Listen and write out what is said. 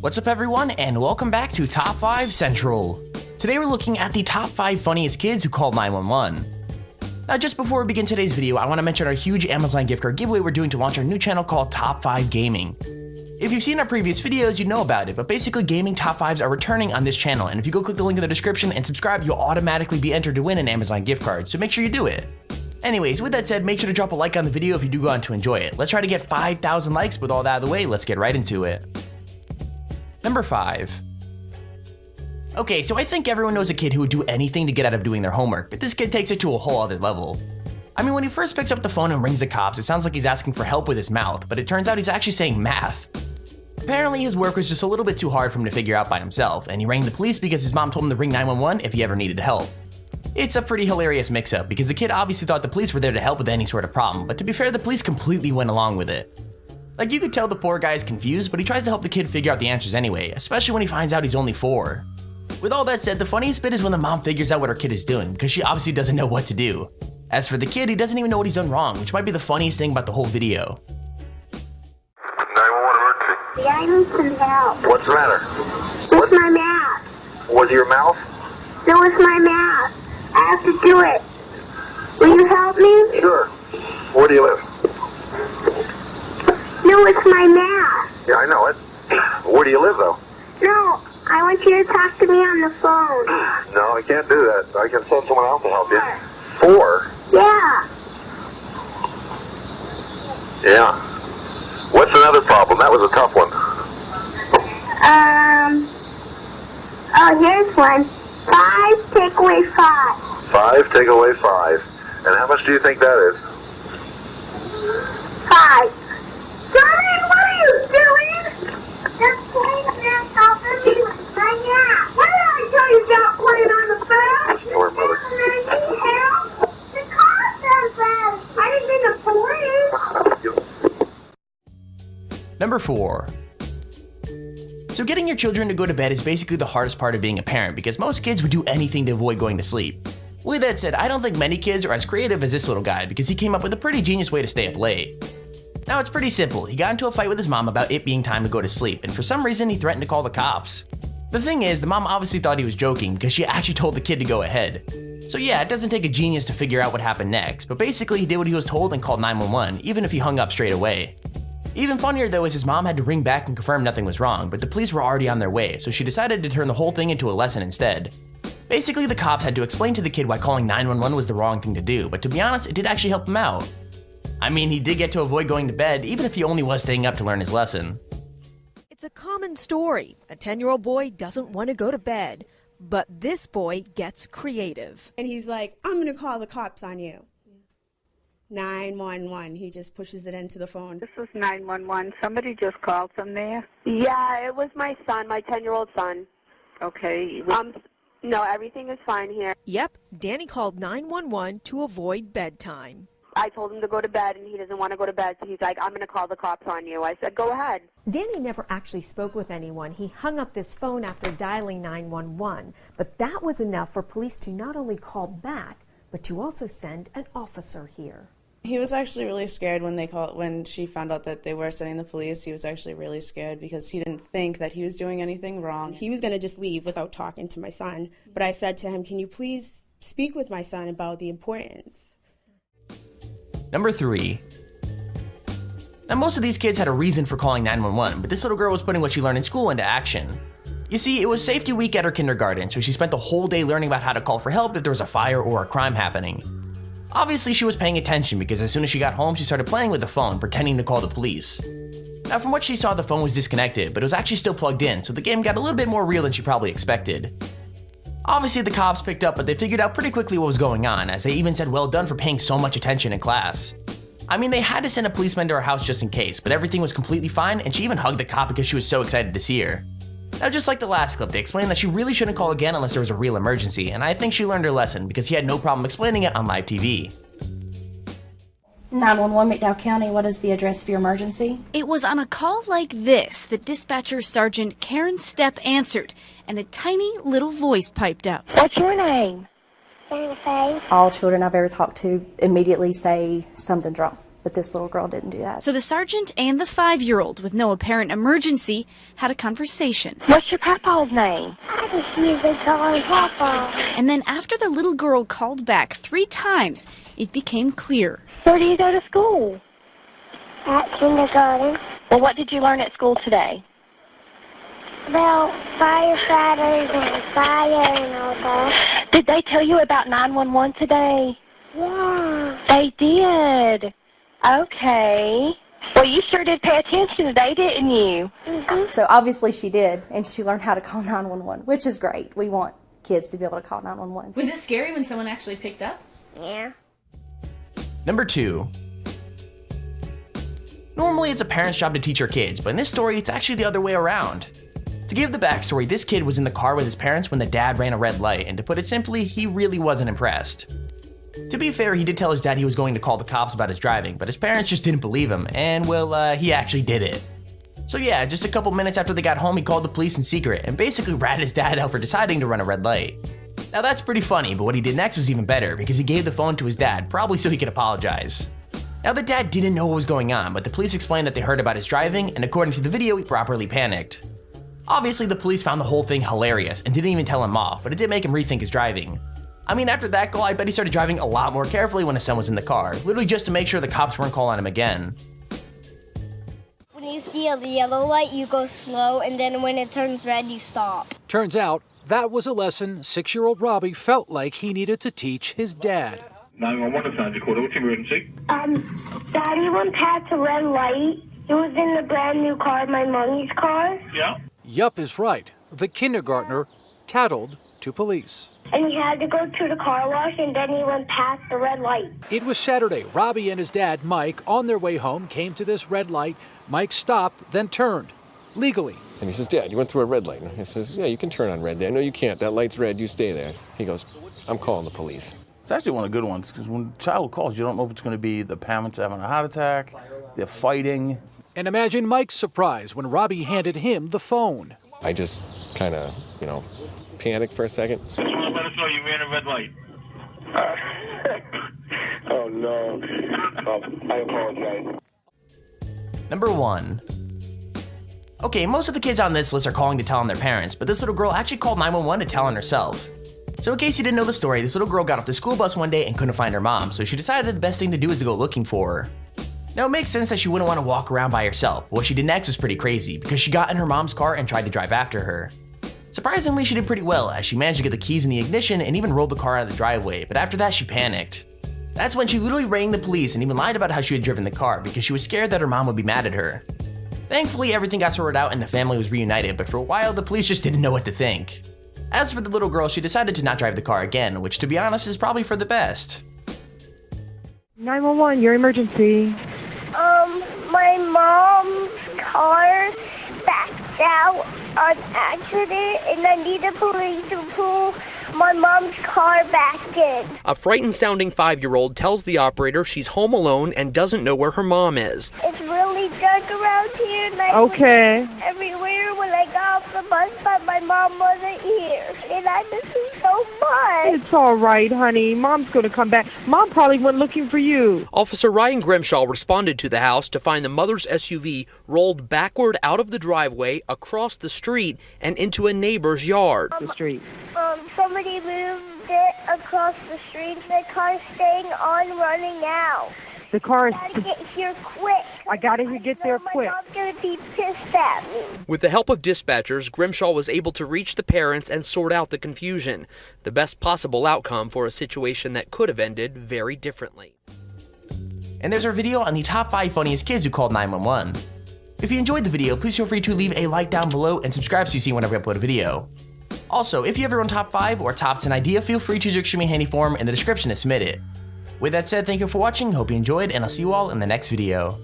What's up everyone, and welcome back to Top 5 Central. Today we're looking at the top 5 funniest kids who called 911. Now just before we begin today's video, I want to mention our huge Amazon gift card giveaway we're doing to launch our new channel called Top 5 Gaming. If you've seen our previous videos, you know about it, but basically gaming top 5s are returning on this channel, and if you go click the link in the description and subscribe, you'll automatically be entered to win an Amazon gift card, so make sure you do it. Anyways, with that said, make sure to drop a like on the video if you do go on to enjoy it. Let's try to get 5,000 likes. With all that out of the way, let's get right into it. Number 5. Okay, so I think everyone knows a kid who would do anything to get out of doing their homework, but this kid takes it to a whole other level. I mean, when he first picks up the phone and rings the cops, it sounds like he's asking for help with his mouth, but it turns out he's actually saying math. Apparently, his work was just a little bit too hard for him to figure out by himself, and he rang the police because his mom told him to ring 911 if he ever needed help. It's a pretty hilarious mix-up, because the kid obviously thought the police were there to help with any sort of problem, but to be fair, the police completely went along with it. Like, you could tell the poor guy is confused, but he tries to help the kid figure out the answers anyway, especially when he finds out he's only 4. With all that said, the funniest bit is when the mom figures out what her kid is doing, because she obviously doesn't know what to do. As for the kid, he doesn't even know what he's done wrong, which might be the funniest thing about the whole video. 911 emergency. Yeah, I need some help. What's the matter? With my math. Was it your mouth? No, it's my math. I have to do it. Will you help me? Sure. Where do you live? No, it's my math. Yeah, I know it. Where do you live, though? No, I want you to talk to me on the phone. No, I can't do that. I can send someone else to help you. 4? Yeah. Yeah. What's another problem? That was a tough one. Oh, here's one. 5 take away 5. 5, take away 5. And how much do you think that is? 5. Johnny, what are you doing? Just playing math off of me right now. What did I tell you about playing on the phone? Your mother. Help. The car says that. I didn't mean to police. Number 4. So getting your children to go to bed is basically the hardest part of being a parent, because most kids would do anything to avoid going to sleep. With that said, I don't think many kids are as creative as this little guy, because he came up with a pretty genius way to stay up late. Now it's pretty simple. He got into a fight with his mom about it being time to go to sleep, and for some reason he threatened to call the cops. The thing is, the mom obviously thought he was joking because she actually told the kid to go ahead. So yeah, it doesn't take a genius to figure out what happened next, but basically he did what he was told and called 911, even if he hung up straight away. Even funnier though is his mom had to ring back and confirm nothing was wrong, but the police were already on their way, so she decided to turn the whole thing into a lesson instead. Basically, the cops had to explain to the kid why calling 911 was the wrong thing to do, but to be honest, it did actually help him out. I mean, he did get to avoid going to bed, even if he only was staying up to learn his lesson. It's a common story. A 10-year-old boy doesn't want to go to bed, but this boy gets creative. And he's like, I'm going to call the cops on you. 911. He just pushes it into the phone. This is 911. Somebody just called from there. Yeah, it was my son, my 10-year-old son. Okay. No, everything is fine here. Yep, Danny called 911 to avoid bedtime. I told him to go to bed, and he doesn't want to go to bed, so he's like, I'm going to call the cops on you. I said, go ahead. Danny never actually spoke with anyone. He hung up this phone after dialing 911, but that was enough for police to not only call back, but to also send an officer here. He was actually really scared when she found out that they were sending the police. He was actually really scared because he didn't think that he was doing anything wrong. He was going to just leave without talking to my son. But I said to him, can you please speak with my son about the importance? Number 3. Now most of these kids had a reason for calling 911, but this little girl was putting what she learned in school into action. You see, it was safety week at her kindergarten, so she spent the whole day learning about how to call for help if there was a fire or a crime happening. Obviously she was paying attention because as soon as she got home she started playing with the phone, pretending to call the police. Now from what she saw, the phone was disconnected, but it was actually still plugged in, so the game got a little bit more real than she probably expected. Obviously the cops picked up, but they figured out pretty quickly what was going on, as they even said well done for paying so much attention in class. I mean, they had to send a policeman to her house just in case, but everything was completely fine, and she even hugged the cop because she was so excited to see her. Now just like the last clip, they explained that she really shouldn't call again unless there was a real emergency, and I think she learned her lesson because he had no problem explaining it on live TV. 911 McDowell County, what is the address for your emergency? It was on a call like this that dispatcher Sergeant Karen Stepp answered, and a tiny little voice piped up. What's your name? Jennifer. All children I've ever talked to immediately say something's wrong. but this little girl didn't do that. So the sergeant and the 5-year-old, with no apparent emergency, had a conversation. What's your papa's name? He's a papa. And then after the little girl called back 3 times, it became clear. Where do you go to school? At kindergarten. Well, what did you learn at school today? About firefighters and fire and all that. Did they tell you about 911 today? Yeah. They did. Okay. Well, you sure did pay attention today, didn't you? Mm-hmm. So obviously she did, and she learned how to call 911, which is great. We want kids to be able to call 911. Was it scary when someone actually picked up? Yeah. Number 2. Normally it's a parent's job to teach their kids, but in this story it's actually the other way around. To give the backstory, this kid was in the car with his parents when the dad ran a red light, and to put it simply, he really wasn't impressed. To be fair, he did tell his dad he was going to call the cops about his driving, but his parents just didn't believe him, and well, he actually did it. So yeah, just a couple minutes after they got home, he called the police in secret and basically ratted his dad out for deciding to run a red light. Now that's pretty funny, but what he did next was even better, because he gave the phone to his dad, probably so he could apologize. Now the dad didn't know what was going on, but the police explained that they heard about his driving, and according to the video, he properly panicked. Obviously, the police found the whole thing hilarious and didn't even tell him off, but it did make him rethink his driving. I mean, after that call, I bet he started driving a lot more carefully when his son was in the car, literally just to make sure the cops weren't calling him again. When you see a yellow light, you go slow, and then when it turns red, you stop. Turns out, that was a lesson 6-year-old Robbie felt like he needed to teach his dad. 911, it's Sanjay Koda. What's your emergency? Daddy went past a red light. It was in the brand new car, my mommy's car. Yeah? Yup is right. The kindergartner tattled to police. And he had to go to the car wash, and then he went past the red light. It was Saturday. Robbie and his dad, Mike, on their way home, came to this red light. Mike stopped, then turned. Legally. And he says, Dad, you went through a red light. And he says, yeah, you can turn on red there. No, you can't. That light's red. You stay there. He goes, I'm calling the police. It's actually one of the good ones, because when a child calls, you don't know if it's going to be the parents having a heart attack, they're fighting. And imagine Mike's surprise when Robbie handed him the phone. I just kind of, panicked for a second. Just want to let us know you ran a red light. Oh, no. I apologize. Number 1. Okay, most of the kids on this list are calling to tell on their parents, but this little girl actually called 911 to tell on herself. So in case you didn't know the story, this little girl got off the school bus one day and couldn't find her mom, so she decided the best thing to do is to go looking for her. Now it makes sense that she wouldn't want to walk around by herself, but what she did next was pretty crazy, because she got in her mom's car and tried to drive after her. Surprisingly, she did pretty well, as she managed to get the keys in the ignition and even rolled the car out of the driveway, but after that she panicked. That's when she literally rang the police and even lied about how she had driven the car, because she was scared that her mom would be mad at her. Thankfully, everything got sorted out and the family was reunited, but for a while the police just didn't know what to think. As for the little girl, she decided to not drive the car again, which to be honest is probably for the best. 911, your emergency. My mom's car backed out on accident, and I need the police to pull my mom's car back in. A frightened-sounding 5-year-old tells the operator she's home alone and doesn't know where her mom is. It's really dark around here, and I looked everywhere when I got off the bus, but my mom wasn't here, and I miss her so much. It's all right, honey. Mom's going to come back. Mom probably went looking for you. Officer Ryan Grimshaw responded to the house to find the mother's SUV rolled backward out of the driveway, across the street, and into a neighbor's yard. Somebody moved it across the street. The car's staying on, running out. The car is... I gotta get here quick. I gotta get there quick. My mom's gonna be pissed at me. With the help of dispatchers, Grimshaw was able to reach the parents and sort out the confusion. The best possible outcome for a situation that could have ended very differently. And there's our video on the top 5 funniest kids who called 911. If you enjoyed the video, please feel free to leave a like down below and subscribe so you see whenever I upload a video. Also, if you have your own top 5 or top 10 idea, feel free to use your extremely handy form in the description to submit it. With that said, thank you for watching, hope you enjoyed, and I'll see you all in the next video.